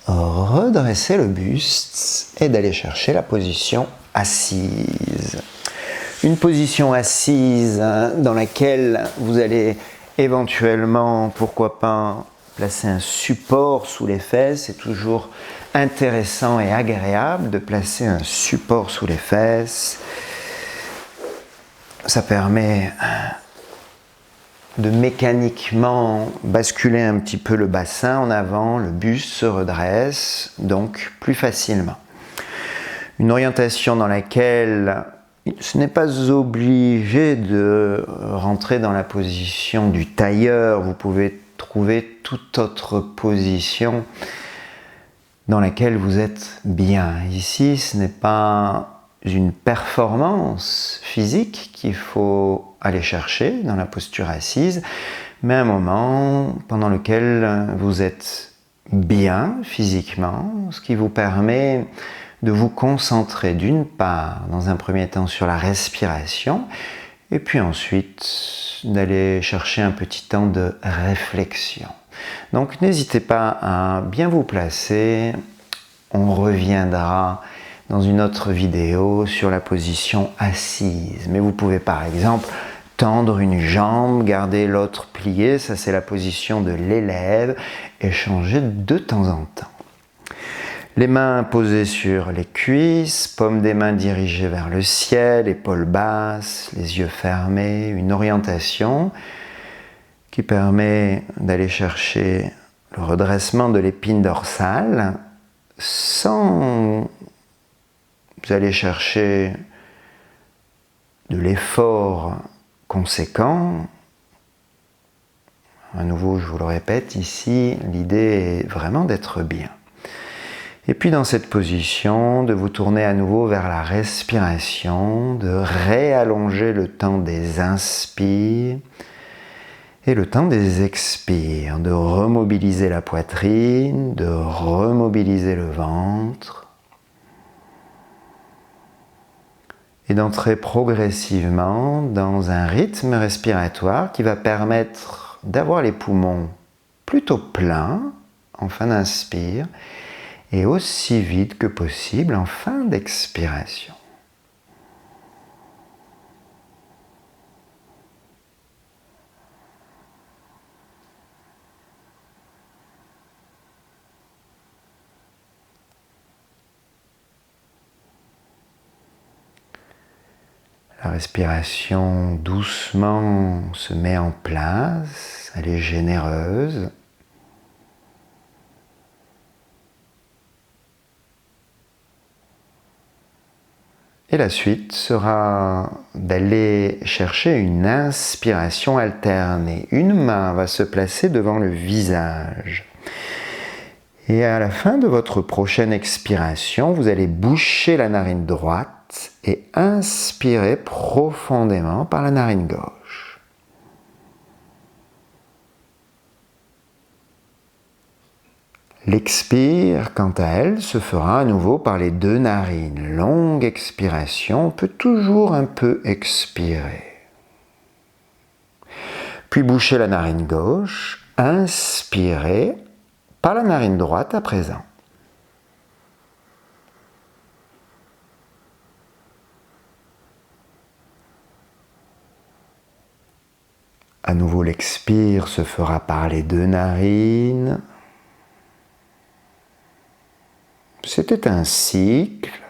redresser le buste et d'aller chercher la position assise. Une position assise dans laquelle vous allez éventuellement, pourquoi pas, placer un support sous les fesses. C'est toujours intéressant et agréable de placer un support sous les fesses. Ça permet de mécaniquement basculer un petit peu le bassin en avant, le buste se redresse, donc plus facilement. Une orientation dans laquelle ce n'est pas obligé de rentrer dans la position du tailleur, vous pouvez trouver toute autre position dans laquelle vous êtes bien. Ici, ce n'est pas une performance physique qu'il faut aller chercher dans la posture assise, mais un moment pendant lequel vous êtes bien physiquement, ce qui vous permet de vous concentrer d'une part, dans un premier temps, sur la respiration, et puis ensuite d'aller chercher un petit temps de réflexion. Donc n'hésitez pas à bien vous placer, on reviendra dans une autre vidéo sur la position assise. Mais vous pouvez par exemple tendre une jambe, garder l'autre pliée, ça c'est la position de l'élève, et changer de temps en temps. Les mains posées sur les cuisses, paumes des mains dirigées vers le ciel, épaules basses, les yeux fermés, une orientation qui permet d'aller chercher le redressement de l'épine dorsale sans aller chercher de l'effort conséquent. À nouveau, je vous le répète, ici, l'idée est vraiment d'être bien. Et puis dans cette position, de vous tourner à nouveau vers la respiration, de réallonger le temps des inspires et le temps des expires, de remobiliser la poitrine, de remobiliser le ventre et d'entrer progressivement dans un rythme respiratoire qui va permettre d'avoir les poumons plutôt pleins en fin d'inspire et aussi vide que possible en fin d'expiration. La respiration doucement se met en place, elle est généreuse. Et la suite sera d'aller chercher une inspiration alternée. Une main va se placer devant le visage. Et à la fin de votre prochaine expiration, vous allez boucher la narine droite et inspirer profondément par la narine gauche. L'expire, quant à elle, se fera à nouveau par les deux narines. Longue expiration, on peut toujours un peu expirer. Puis bouchez la narine gauche, inspirez par la narine droite à présent. À nouveau, l'expire se fera par les deux narines. C'était un cycle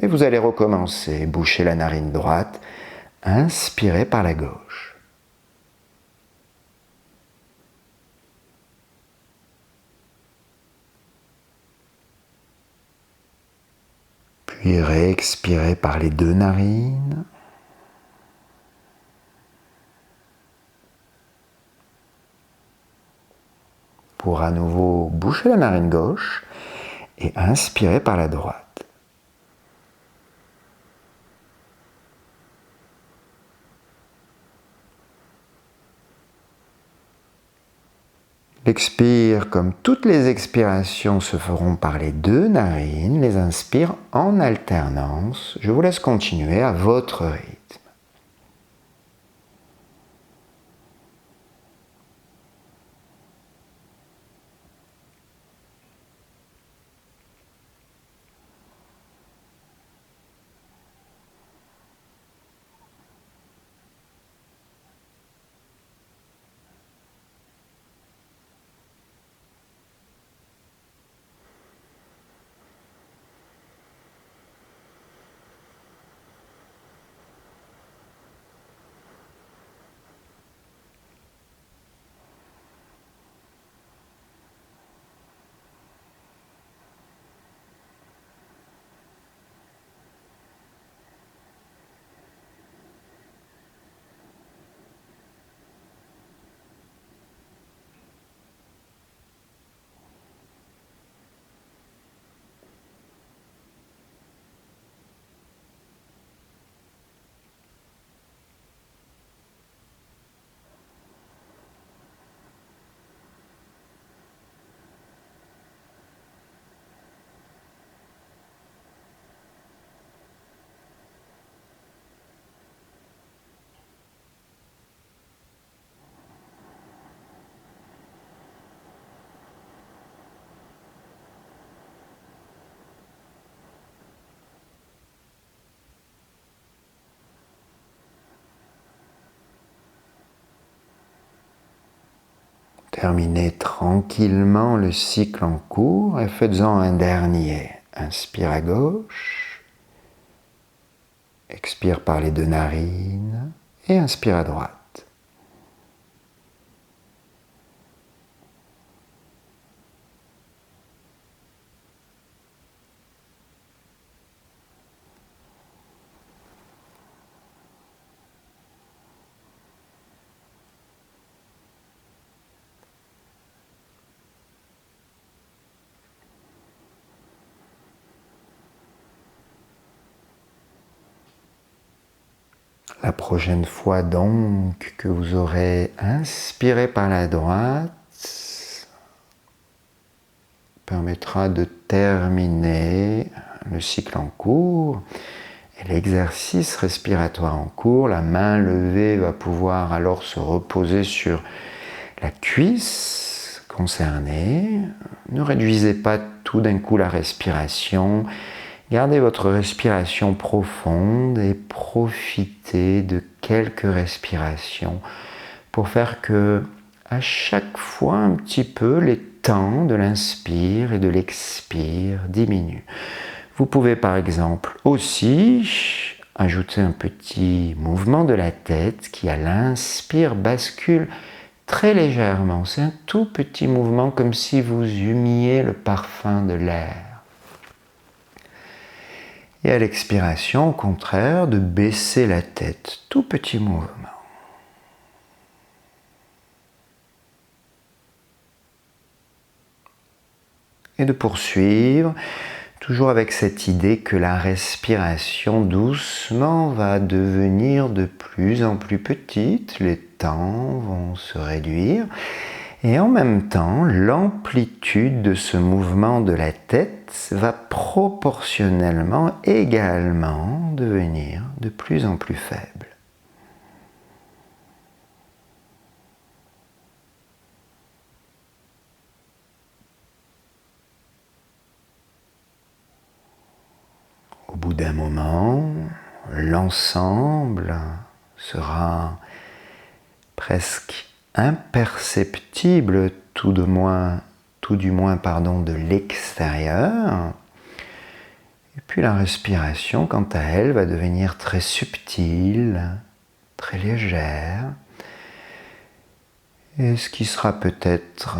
et vous allez recommencer. Bouchez la narine droite, inspirez par la gauche. Puis réexpirez par les deux narines. Pour à nouveau boucher la narine gauche et inspirer par la droite. L'expire, comme toutes les expirations, se feront par les deux narines. Les inspire en alternance. Je vous laisse continuer à votre rythme. Terminez tranquillement le cycle en cours et faites-en un dernier. Inspire à gauche, expire par les deux narines et inspire à droite. La prochaine fois donc que vous aurez inspiré par la droite, permettra de terminer le cycle en cours et l'exercice respiratoire en cours. La main levée va pouvoir alors se reposer sur la cuisse concernée. Ne réduisez pas tout d'un coup la respiration. Gardez votre respiration profonde et profitez de quelques respirations pour faire que, à chaque fois un petit peu, les temps de l'inspire et de l'expire diminuent. Vous pouvez par exemple aussi ajouter un petit mouvement de la tête qui, à l'inspire, bascule très légèrement. C'est un tout petit mouvement comme si vous humiez le parfum de l'air. Et à l'expiration, au contraire, de baisser la tête, tout petit mouvement. Et de poursuivre, toujours avec cette idée que la respiration doucement va devenir de plus en plus petite, les temps vont se réduire, Et en même temps, l'amplitude de ce mouvement de la tête va proportionnellement également devenir de plus en plus faible. Au bout d'un moment, l'ensemble sera presque imperceptible, tout du moins de l'extérieur. Et puis la respiration, quant à elle, va devenir très subtile, très légère. Et ce qui sera peut-être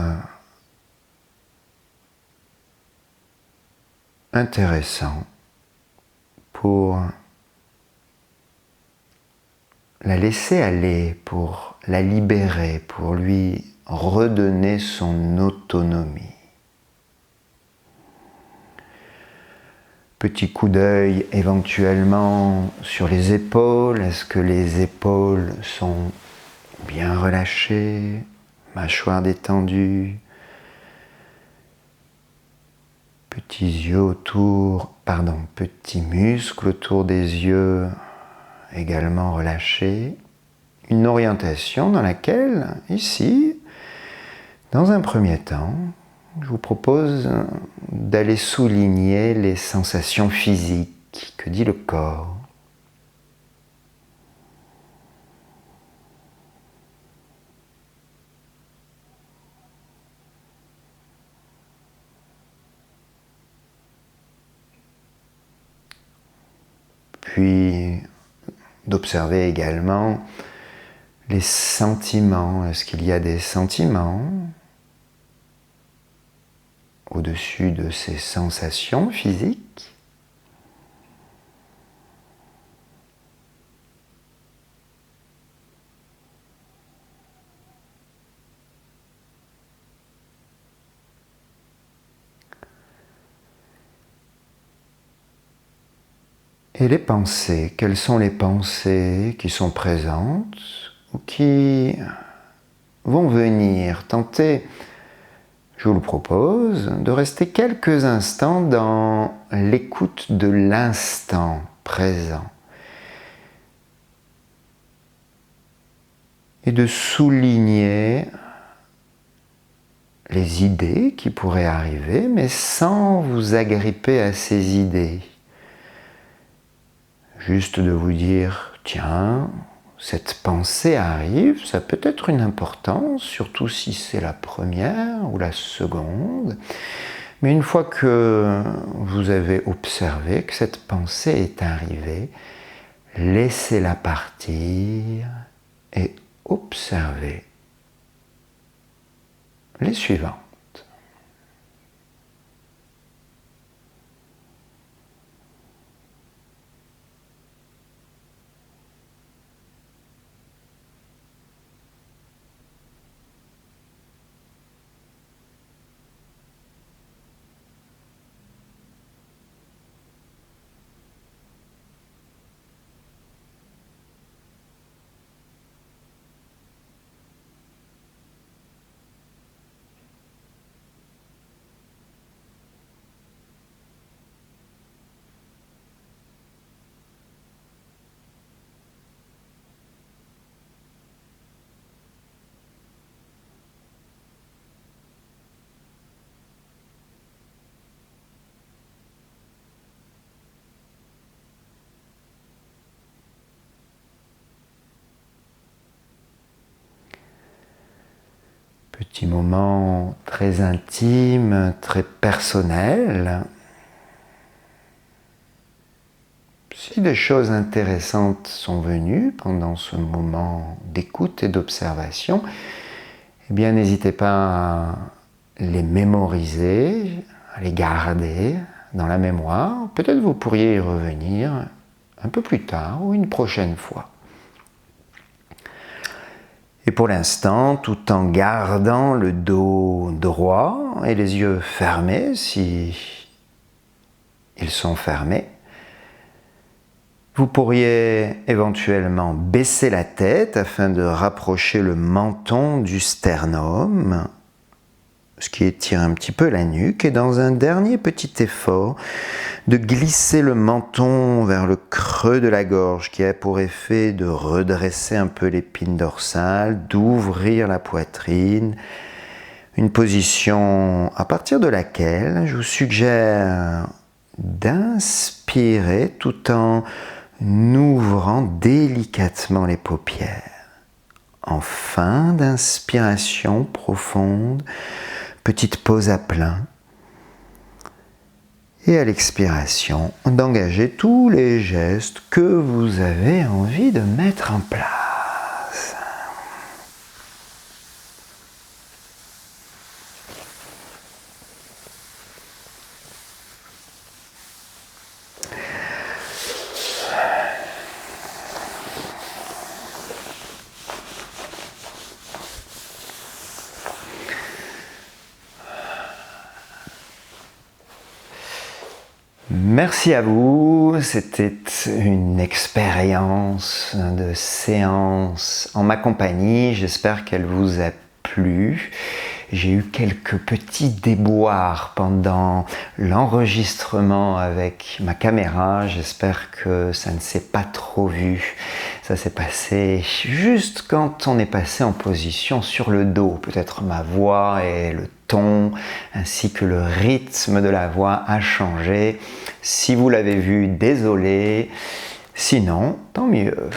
intéressant pour la laisser aller, pour la libérer, pour lui redonner son autonomie. Petit coup d'œil éventuellement sur les épaules. Est-ce que les épaules sont bien relâchées, mâchoire détendue, petits muscles autour des yeux également relâchés. Une orientation dans laquelle, ici, dans un premier temps, je vous propose d'aller souligner les sensations physiques que dit le corps. Puis d'observer également les sentiments. Est-ce qu'il y a des sentiments au-dessus de ces sensations physiques? Et les pensées, quelles sont les pensées qui sont présentes ou qui vont venir? Tentez, je vous le propose, de rester quelques instants dans l'écoute de l'instant présent et de souligner les idées qui pourraient arriver, mais sans vous agripper à ces idées. Juste de vous dire, tiens, cette pensée arrive, ça peut être une importance, surtout si c'est la première ou la seconde. Mais une fois que vous avez observé que cette pensée est arrivée, laissez-la partir et observez les suivantes. Petit moment très intime, très personnel. Si des choses intéressantes sont venues pendant ce moment d'écoute et d'observation, eh bien n'hésitez pas à les mémoriser, à les garder dans la mémoire. Peut-être vous pourriez y revenir un peu plus tard ou une prochaine fois. Et pour l'instant, tout en gardant le dos droit et les yeux fermés, si ils sont fermés, vous pourriez éventuellement baisser la tête afin de rapprocher le menton du sternum ce qui étire un petit peu la nuque, et dans un dernier petit effort, de glisser le menton vers le creux de la gorge, qui a pour effet de redresser un peu l'épine dorsale, d'ouvrir la poitrine. Une position à partir de laquelle je vous suggère d'inspirer tout en ouvrant délicatement les paupières. En fin d'inspiration profonde, petite pause à plein. Et à l'expiration, d'engager tous les gestes que vous avez envie de mettre en place. Merci à vous, c'était une expérience de séance en ma compagnie, j'espère qu'elle vous a plu. J'ai eu quelques petits déboires pendant l'enregistrement avec ma caméra, j'espère que ça ne s'est pas trop vu. Ça s'est passé juste quand on est passé en position sur le dos. Peut-être ma voix et le ton ainsi que le rythme de la voix a changé. Si vous l'avez vu, désolé. Sinon, tant mieux.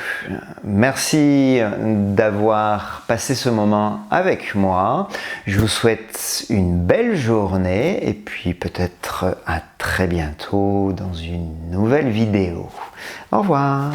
Merci d'avoir passé ce moment avec moi. Je vous souhaite une belle journée et puis peut-être à très bientôt dans une nouvelle vidéo. Au revoir.